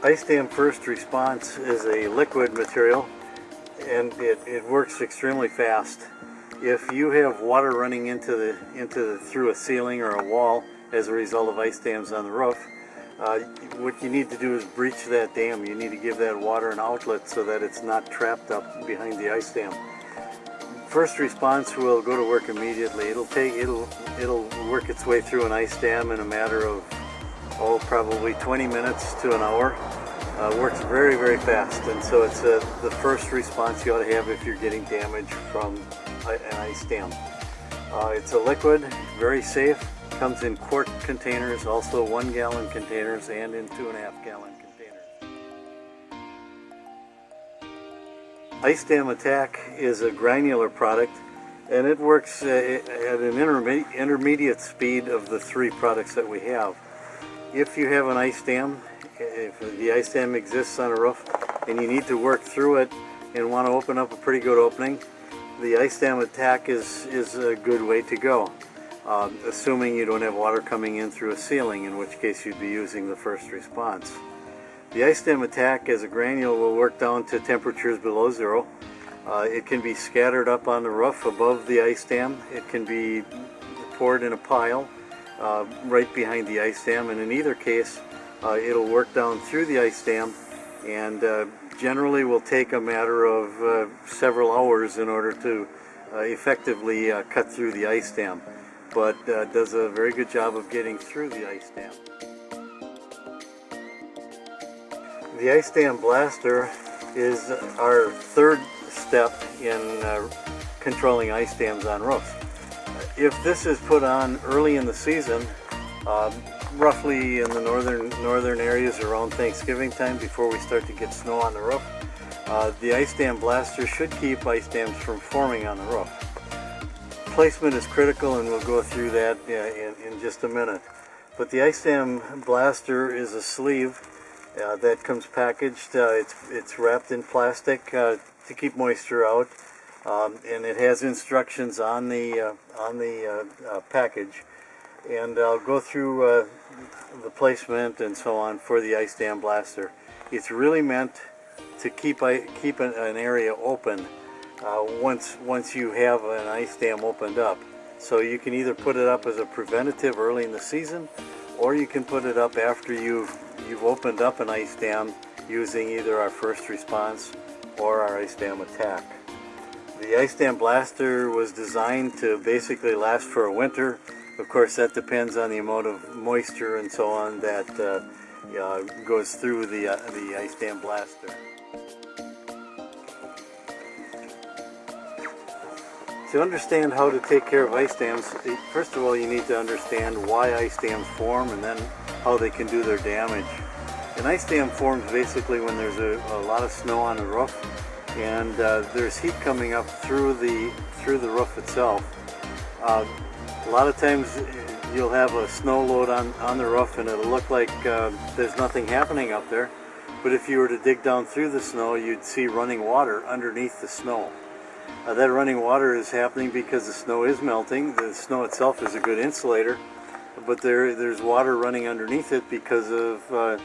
Ice Dam First Response is a liquid material, and it works extremely fast. If you have water running through a ceiling or a wall as a result of ice dams on the roof, what you need to do is breach that dam. You need to give that water an outlet so that it's not trapped up behind the ice dam. First Response will go to work immediately. It'll work its way through an ice dam in a matter of probably 20 minutes to an hour. Works very, very fast, and so it's the first response you ought to have if you're getting damage from an ice dam. It's a liquid, very safe, comes in quart containers, also 1 gallon containers, and in 2.5 gallon containers. Ice Dam Attack is a granular product, and it works at an intermediate speed of the 3 products that we have. If you have an ice dam, if the ice dam exists on a roof and you need to work through it and want to open up a pretty good opening, the Ice Dam Attack is a good way to go, assuming you don't have water coming in through a ceiling, in which case you'd be using the First Response. The Ice Dam Attack as a granule will work down to temperatures below 0. It can be scattered up on the roof above the ice dam. It can be poured in a pile right behind the ice dam, and in either case it'll work down through the ice dam, and generally will take a matter of several hours in order to effectively cut through the ice dam, but does a very good job of getting through the ice dam. The Ice Dam Blaster is our third step in controlling ice dams on roofs. If this is put on early in the season, roughly in the northern areas around Thanksgiving time, before we start to get snow on the roof, the Ice Dam Blaster should keep ice dams from forming on the roof. Placement is critical, and we'll go through that in just a minute. But the Ice Dam Blaster is a sleeve that comes packaged. It's wrapped in plastic to keep moisture out, and it has instructions on the package. And I'll go through the placement and so on for the Ice Dam Blaster. It's really meant to keep an area open once you have an ice dam opened up. So you can either put it up as a preventative early in the season, or you can put it up after you've opened up an ice dam using either our First Response or our Ice Dam Attack. The Ice Dam Blaster was designed to basically last for a winter. Of course, that depends on the amount of moisture and so on that goes through the Ice Dam Blaster. To understand how to take care of ice dams, first of all you need to understand why ice dams form and then how they can do their damage. An ice dam forms basically when there's a lot of snow on the roof, and there's heat coming up through the roof itself. A lot of times you'll have a snow load on the roof, and it'll look like there's nothing happening up there, but if you were to dig down through the snow, you'd see running water underneath the snow. That running water is happening because the snow is melting. The snow itself is a good insulator, but there's water running underneath it because of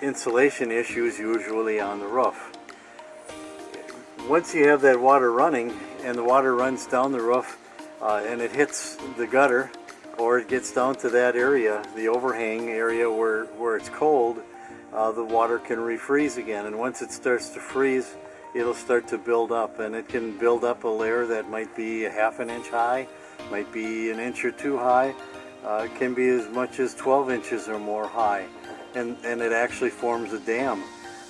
insulation issues usually on the roof. Once you have that water running and the water runs down the roof and it hits the gutter, or it gets down to that area, the overhang area where it's cold, the water can refreeze again, and once it starts to freeze, it'll start to build up, and it can build up a layer that might be a ½ an inch high, might be an inch or 2 high, it can be as much as 12 inches or more high, and it actually forms a dam.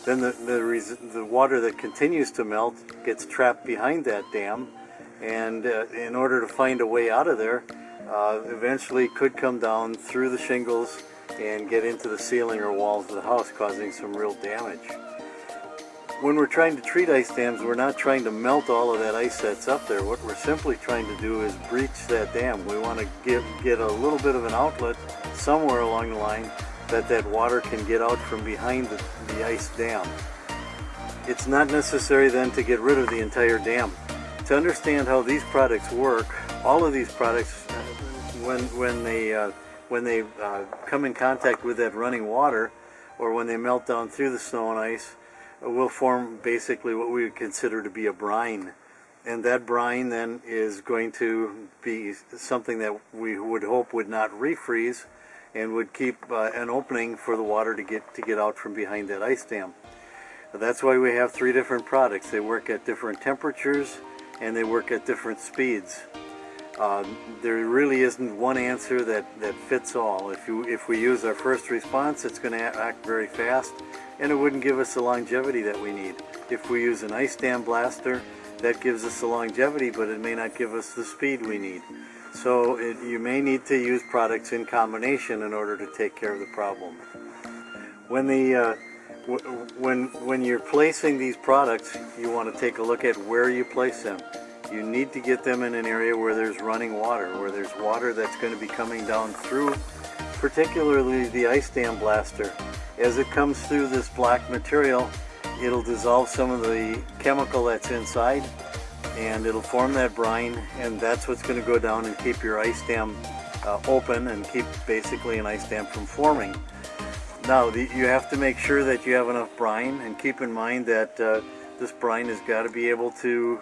Then the water that continues to melt gets trapped behind that dam, and in order to find a way out of there, eventually could come down through the shingles and get into the ceiling or walls of the house, causing some real damage. When we're trying to treat ice dams, we're not trying to melt all of that ice that's up there. What we're simply trying to do is breach that dam. We want to get a little bit of an outlet somewhere along the line that water can get out from behind the ice dam. It's not necessary then to get rid of the entire dam. To understand how these products work, all of these products, when they come in contact with that running water, or when they melt down through the snow and ice, will form basically what we would consider to be a brine. And that brine then is going to be something that we would hope would not refreeze and would keep an opening for the water to get out from behind that ice dam. That's why we have three different products. They work at different temperatures and they work at different speeds. There really isn't one answer that fits all. If we use our first response, it's going to act very fast and it wouldn't give us the longevity that we need. If we use an ice dam blaster, that gives us the longevity, but it may not give us the speed we need. So you may need to use products in combination in order to take care of the problem. When you're placing these products, you want to take a look at where you place them. You need to get them in an area where there's running water, where there's water that's going to be coming down through, particularly the ice dam blaster. As it comes through this black material, it'll dissolve some of the chemical that's inside and it'll form that brine, and that's what's going to go down and keep your ice dam open and keep basically an ice dam from forming. Now you have to make sure that you have enough brine, and keep in mind that this brine has got to be able to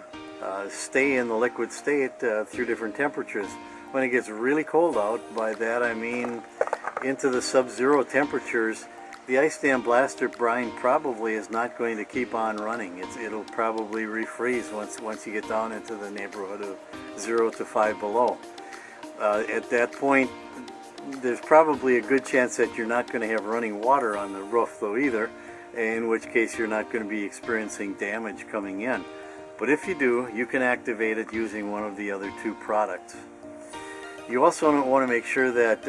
stay in the liquid state through different temperatures. When it gets really cold out, by that I mean into the sub-zero temperatures, the ice dam blaster brine probably is not going to keep on running. It'll probably refreeze once you get down into the neighborhood of 0 to 5 below. At that point, there's probably a good chance that you're not going to have running water on the roof though either, in which case you're not going to be experiencing damage coming in. But if you do, you can activate it using one of the other two products. You also want to make sure that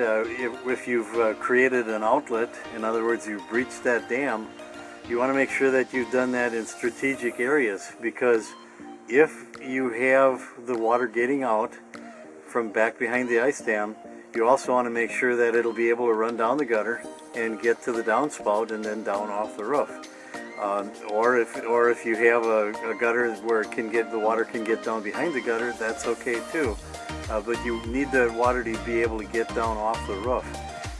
if you've created an outlet, in other words, you've breached that dam, you want to make sure that you've done that in strategic areas, because if you have the water getting out from back behind the ice dam, you also want to make sure that it'll be able to run down the gutter and get to the downspout and then down off the roof. Or if you have a gutter where the water can get down behind the gutter, that's okay too. But you need the water to be able to get down off the roof.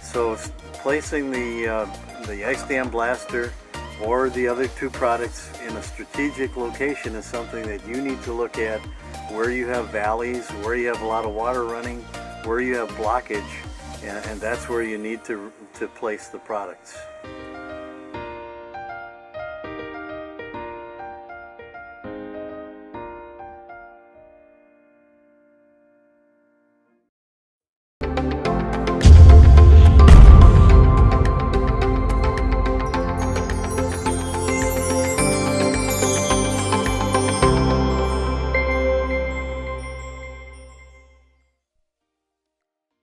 So placing the ice dam blaster or the other two products in a strategic location is something that you need to look at, where you have valleys, where you have a lot of water running, where you have blockage, and that's where you need to place the products.